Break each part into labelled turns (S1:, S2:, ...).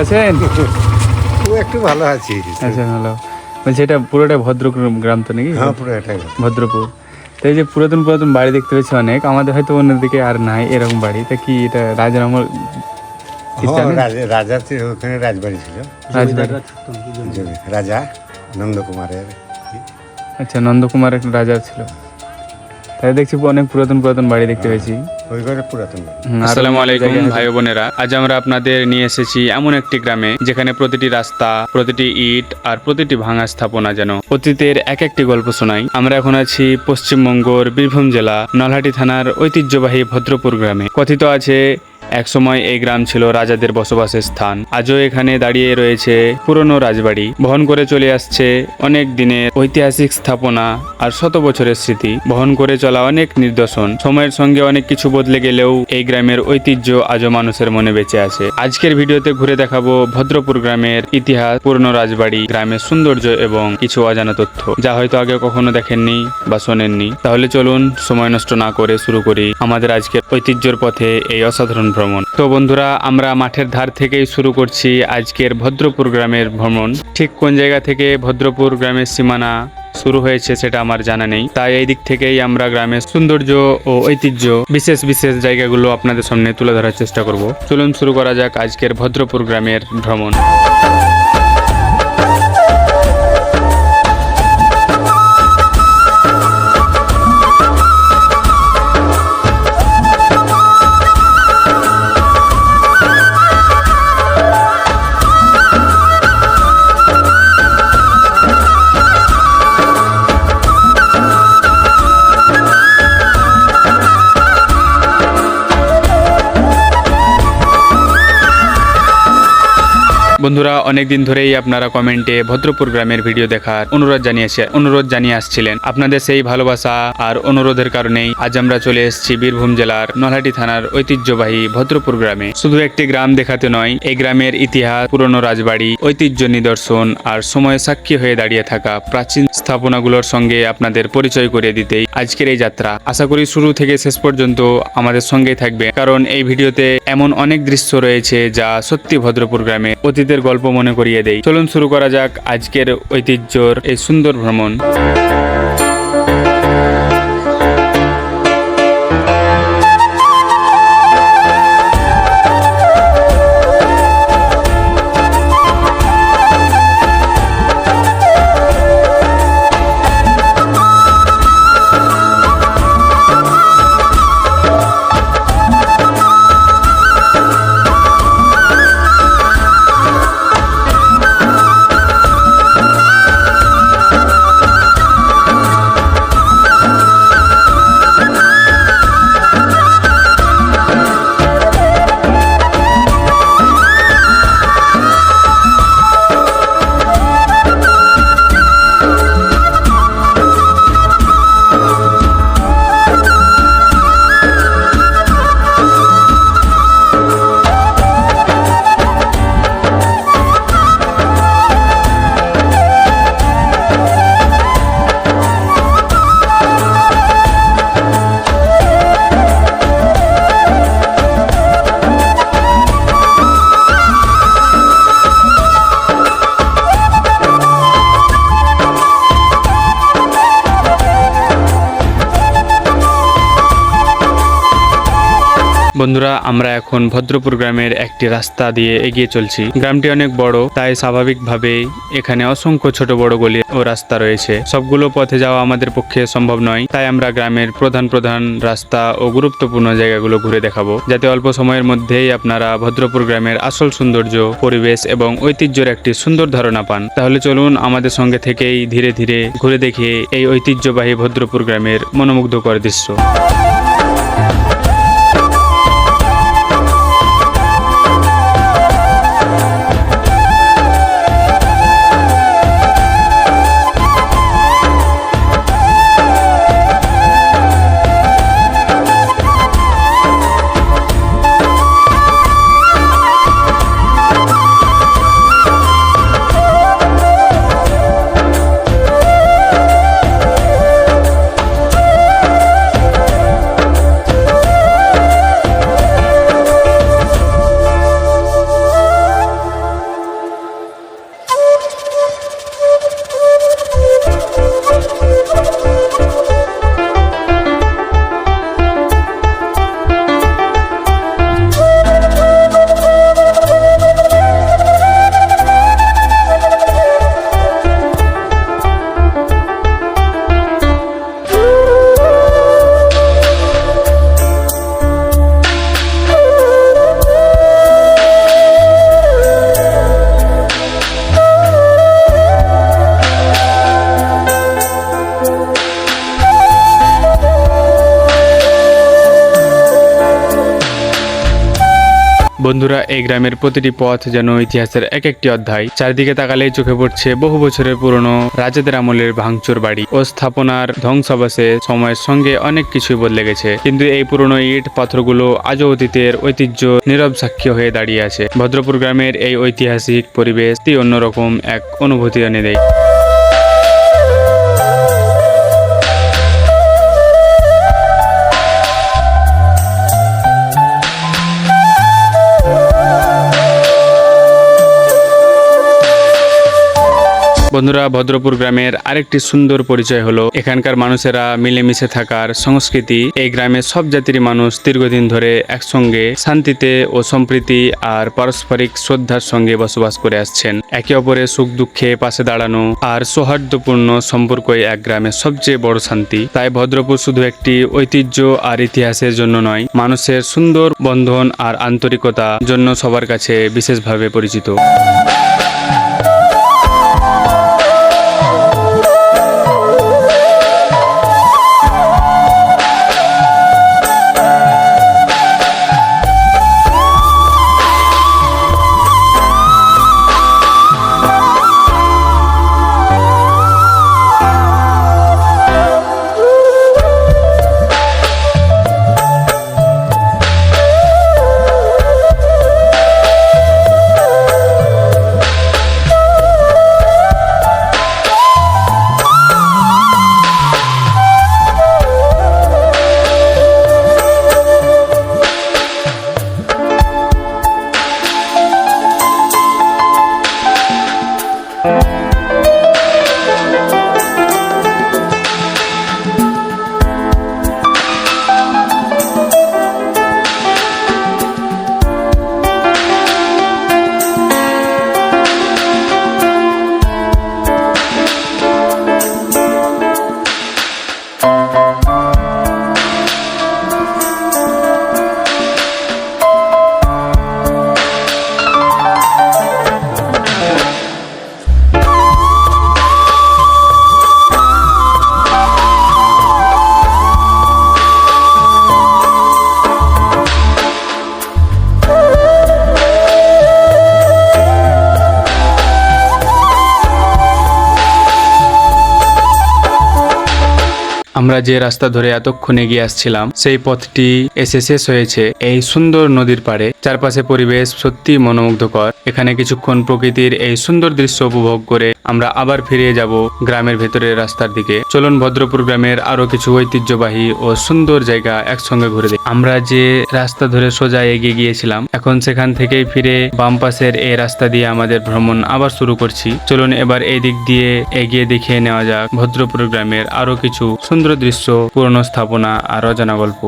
S1: আছেন?
S2: একটু ভালো আছি।
S1: আচ্ছা, ভালো। বলছি এটা পুরোটা ভদ্রপুর গ্রাম তো নাকি?
S2: হ্যাঁ, পুরো এটাই
S1: ভদ্রপুর। তো এই যে পুরাতন পুরাতন বাড়ি দেখতে পেয়েছি অনেক, আমাদের হয়তো অন্যদিকে আর নাই এরকম বাড়ি। তা কি এটা রাজার আমল?
S2: রাজা ওখানে রাজবাড়ি ছিল, রাজা নন্দকুমারের।
S1: আচ্ছা, নন্দকুমার একটা রাজা ছিল। তাই দেখছি অনেক পুরাতন পুরাতন বাড়ি দেখতে পেয়েছি।
S2: ওই ঘরে পুরাতন বাড়ি।
S1: আসসালামু আলাইকুম ভাই বোনেরা, আজ আমরা আপনাদের নিয়ে এসেছি এমন একটি গ্রামে যেখানে প্রতিটি রাস্তা, প্রতিটি ইট আর প্রতিটি ভাঙা স্থাপনা যেন অতীতের এক একটি গল্প শোনায়। আমরা এখন আছি পশ্চিমবঙ্গের বীরভূম জেলা নলহাটি থানার ঐতিহ্যবাহী ভদ্রপুর গ্রামে। কথিত আছে একসময় এই গ্রাম ছিল রাজাদের বসবাসের স্থান। আজও এখানে দাঁড়িয়ে রয়েছে পুরনো রাজবাড়ি, বহন করে চলে আসছে অনেক দিনের ঐতিহাসিক স্থাপনা আর শত বছরের স্মৃতি, বহন করে চলা অনেক নিদর্শন। সময়ের সঙ্গে অনেক কিছু বদলে গেলেও এই গ্রামের ঐতিহ্য আজও মানুষের মনে বেঁচে আছে। আজকের ভিডিওতে ঘুরে দেখাবো ভদ্রপুর গ্রামের ইতিহাস, পুরনো রাজবাড়ি, গ্রামের সৌন্দর্য এবং কিছু অজানা তথ্য যা হয়তো আগে কখনো দেখেননি বা শোনেননি। তাহলে চলুন সময় নষ্ট না করে শুরু করি আমাদের আজকের ঐতিহ্যের পথে এই অসাধারণ ভ্রমণ। তো বন্ধুরা, আমরা মাঠের ধার থেকেই শুরু করছি আজকের ভদ্রপুর গ্রামের ভ্রমণ। ঠিক কোন জায়গা থেকে ভদ্রপুর গ্রামের সীমানা শুরু হয়েছে সেটা আমার জানা নেই, তাই এই দিক থেকেই আমরা গ্রামের সৌন্দর্য ও ঐতিহ্য বিশেষ বিশেষ জায়গাগুলো আপনাদের সামনে তুলে ধরার চেষ্টা করব। চলুন শুরু করা যাক আজকের ভদ্রপুর গ্রামের ভ্রমণ। বন্ধুরা, অনেকদিন ধরেই আপনারা কমেন্টে ভদ্রপুর গ্রামের ভিডিও দেখার অনুরোধ জানিয়ে আসছিলেন। আপনাদের সেই ভালোবাসা আর অনুরোধের কারণেই আজ আমরা চলে এসেছি বীরভূম জেলার নলহাটি থানার ঐতিহ্যবাহী ভদ্রপুর গ্রামে। শুধু একটি গ্রাম দেখাতে নয়, এই গ্রামের ইতিহাস, পুরনো রাজবাড়ি, ঐতিহ্য নিদর্শন আর সময় সাক্ষী হয়ে দাঁড়িয়ে থাকা প্রাচীন স্থাপনাগুলোর সঙ্গে আপনাদের পরিচয় করিয়ে দিতেই আজকের এই যাত্রা। আশা করি শুরু থেকে শেষ পর্যন্ত আমাদের সঙ্গেই থাকবে, কারণ এই ভিডিওতে এমন অনেক দৃশ্য রয়েছে যা সত্যি ভদ্রপুর গ্রামে অতীতের গল্প মনে করিয়ে দেয়। চলুন শুরু করা যাক আজকের ঐতিহ্যর এই সুন্দর ভ্রমণ। বন্ধুরা, আমরা এখন ভদ্রপুর গ্রামের একটি রাস্তা দিয়ে এগিয়ে চলছি। গ্রামটি অনেক বড়, তাই স্বাভাবিকভাবেই এখানে অসংখ্য ছোট বড় গলি ও রাস্তা রয়েছে। সবগুলো পথে যাওয়া আমাদের পক্ষে সম্ভব নয়, তাই আমরা গ্রামের প্রধান প্রধান রাস্তা ও গুরুত্বপূর্ণ জায়গাগুলো ঘুরে দেখাবো, যাতে অল্প সময়ের মধ্যেই আপনারা ভদ্রপুর গ্রামের আসল সৌন্দর্য, পরিবেশ এবং ঐতিহ্যের একটি সুন্দর ধারণা পান। তাহলে চলুন আমাদের সঙ্গে থেকেই ধীরে ধীরে ঘুরে দেখে এই ঐতিহ্যবাহী ভদ্রপুর গ্রামের মনোমুগ্ধকর দৃশ্য। বন্ধুরা, এই গ্রামের প্রতিটি পথ যেন ইতিহাসের এক একটি অধ্যায়। চারিদিকে তাকালেই চোখে পড়ছে বহু বছরের পুরনো রাজাদের আমলের ভাঙচুর বাড়ি ও স্থাপনার ধ্বংসাবশে। সময়ের সঙ্গে অনেক কিছুই বদলে গেছে, কিন্তু এই পুরনো ইট পাথরগুলো আজও অতীতের ঐতিহ্য নীরব সাক্ষী হয়ে দাঁড়িয়ে আছে। ভদ্রপুর গ্রামের এই ঐতিহাসিক পরিবেশ অন্যরকম এক অনুভূতি এনে দেয়। বন্ধুরা, ভদ্রপুর গ্রামের আরেকটি সুন্দর পরিচয় হলো এখানকার মানুষেরা মিলেমিশে থাকার সংস্কৃতি। এই গ্রামে সব জাতির মানুষ দীর্ঘদিন ধরে একসঙ্গে শান্তিতে ও সম্প্রীতি আর পারস্পরিক শ্রদ্ধার সঙ্গে বসবাস করে আসছেন। একে অপরের সুখ দুঃখে পাশে দাঁড়ানো আর সৌহার্দ্যপূর্ণ সম্পর্কই এক গ্রামের সবচেয়ে বড় শান্তি। তাই ভদ্রপুর শুধু একটি ঐতিহ্য আর ইতিহাসের জন্য নয়, মানুষের সুন্দর বন্ধন আর আন্তরিকতার জন্য সবার কাছে বিশেষভাবে পরিচিত। আমরা যে রাস্তা ধরে এতক্ষণ এগিয়ে আসছিলাম সেই পথটি এসে শেষ হয়েছে এই সুন্দর নদীর পাড়ে। চারপাশে পরিবেশ সত্যি মনোমুগ্ধকর। এখানে কিছুক্ষণ প্রকৃতির এই সুন্দর দৃশ্য উপভোগ করে আমরা আবার ফিরে যাব গ্রামের ভেতরের রাস্তার দিকে। চলুন ভদ্রপুর গ্রামের আরো কিছু ঐতিহ্যবাহী ও সুন্দর জায়গা একসঙ্গে ঘুরে দেখি। আমরা যে রাস্তা ধরে সোজা এগিয়ে গিয়েছিলাম, এখন সেখান থেকেই ফিরে বাম পাশের এই রাস্তা দিয়ে আমাদের ভ্রমণ আবার শুরু করছি। চলুন এবার এই দিক দিয়ে এগিয়ে দেখিয়ে নেওয়া যাক ভদ্রপুর গ্রামের আরো কিছু সুন্দর দৃশ্য, পুরনো স্থাপনা আর অজানা গল্প।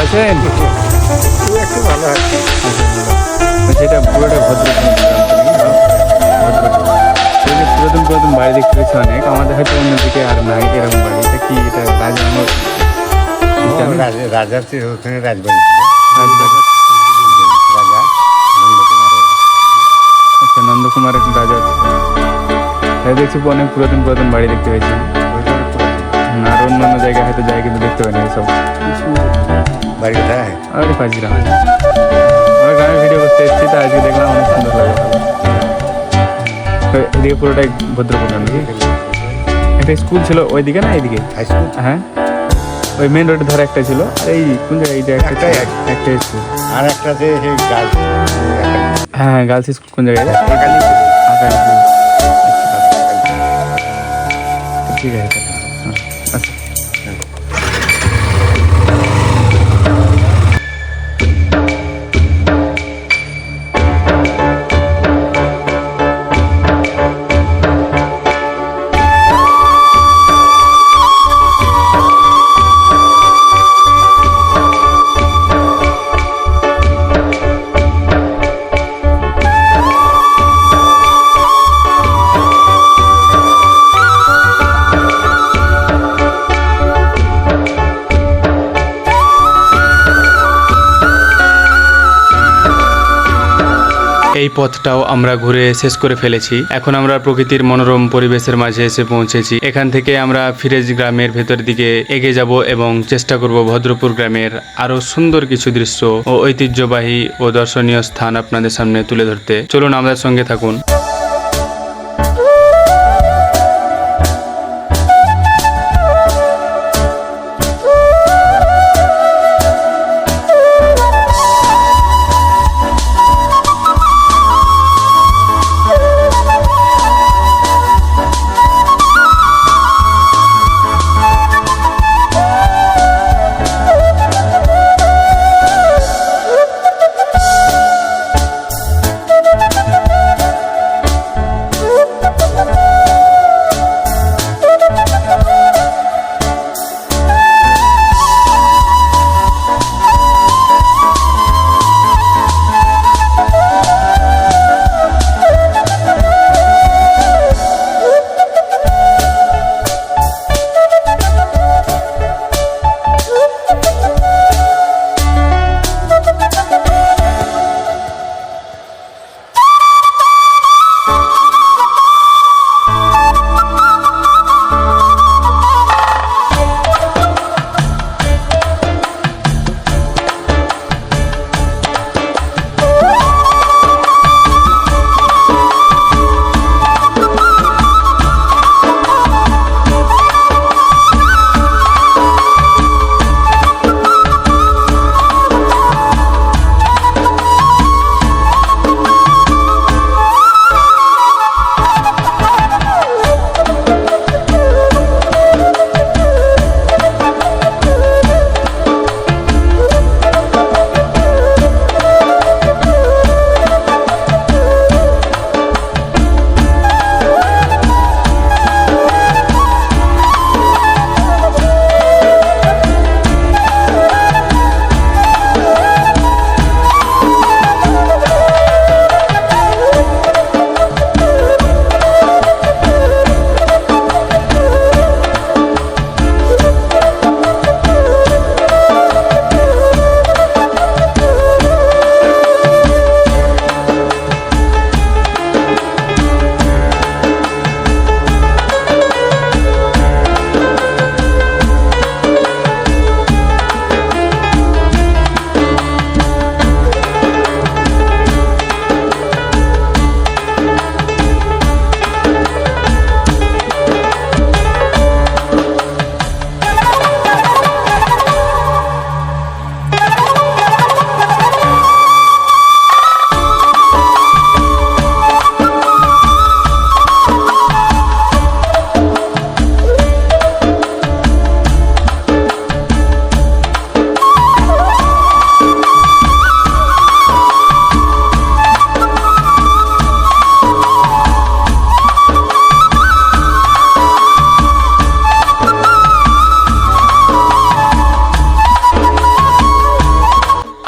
S1: আছেন?
S2: একটু ভালো আছে।
S1: সেটা পুরোটা পুরাতন পুরাতন বাড়ি দেখতে পেয়েছি অনেক। আমাদের হয়তো অন্যদিকে আর নাই এরকম বাড়ি। এটা কি এটা রাজামহল?
S2: রাজার ওখানে রাজবাড়ি ছিল।
S1: রাজবাড়ি।
S2: রাজা
S1: আচ্ছা নন্দকুমার একটা রাজা আছে। তাই দেখছি অনেক পুরাতন পুরাতন বাড়ি দেখতে পেয়েছি।
S2: ওইটা একটু
S1: আর অন্য অন্য জায়গায় হয়তো যায় কিন্তু দেখতে পাই না এসব।
S2: বাড়ি কোথায়?
S1: আর পাঁচগ্রাম আমরা গ্রামে ভিডিও করতে এসেছি, তো আজকে দেখলাম অনেক সুন্দর লাগে। এদিকে পুরোটাই ভদ্রপুকুর নাকি? একটা স্কুল ছিল ওইদিকে না এইদিকে?
S2: High school?
S1: হ্যাঁ ওই মেন রোডের ধারে একটা ছিল, আর এই কোন জায়গায় এইটা
S2: একটাই,
S1: একটা স্কুল।
S2: আর একটাতে সেই গাছ
S1: হ্যাঁ হ্যাঁ গার্লস স্কুল কোন জায়গায়?
S2: কালীপুর।
S1: আকালিপুর। ঠিক আছে হ্যাঁ, আচ্ছা। এই পথটাও আমরা ঘুরে শেষ করে ফেলেছি। এখন আমরা প্রকৃতির মনোরম পরিবেশের মাঝে এসে পৌঁছেছি। এখান থেকে আমরা ফিরেজ গ্রামের ভেতর দিকে এগিয়ে যাব এবং চেষ্টা করব ভদ্রপুর গ্রামের আরো সুন্দর কিছু দৃশ্য ও ঐতিহ্যবাহী ও দর্শনীয় স্থান আপনাদের সামনে তুলে ধরতে। চলুন আমাদের সঙ্গে থাকুন।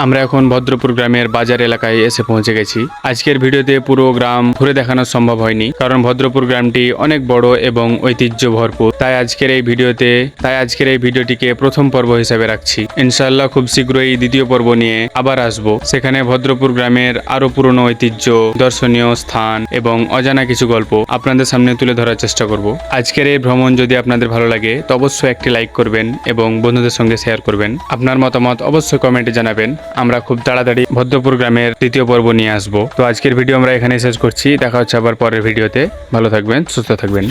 S1: আমরা এখন ভদ্রপুর গ্রামের বাজার এলাকায় এসে পৌঁছে গেছি। আজকের ভিডিওতে পুরো গ্রাম ঘুরে দেখানো সম্ভব হয়নি, কারণ ভদ্রপুর গ্রামটি অনেক বড় এবং ঐতিহ্য ভরপুর। তাই আজকের এই ভিডিওটিকে প্রথম পর্ব হিসেবে রাখছি। ইনশাআল্লাহ খুব শীঘ্রই দ্বিতীয় পর্ব নিয়ে আবার আসব। সেখানে ভদ্রপুর গ্রামের আরো পুরনো ঐতিহ্য, দর্শনীয় স্থান এবং অজানা কিছু গল্প আপনাদের সামনে তুলে ধরার চেষ্টা করব। আজকের এই ভ্রমণ যদি আপনাদের ভালো লাগে তো অবশ্যই একটি লাইক করবেন এবং বন্ধুদের সঙ্গে শেয়ার করবেন। আপনার মতামত অবশ্যই কমেন্টে জানাবেন। আমরা খুব তাড়াতাড়ি ভদ্রপুর গ্রামের দ্বিতীয় পর্ব নিয়ে আসব। তো আজকের ভিডিও আমরা এখানে শেষ করছি। দেখা হচ্ছে আবার পরের ভিডিওতে। ভালো থাকবেন, সুস্থ থাকবেন।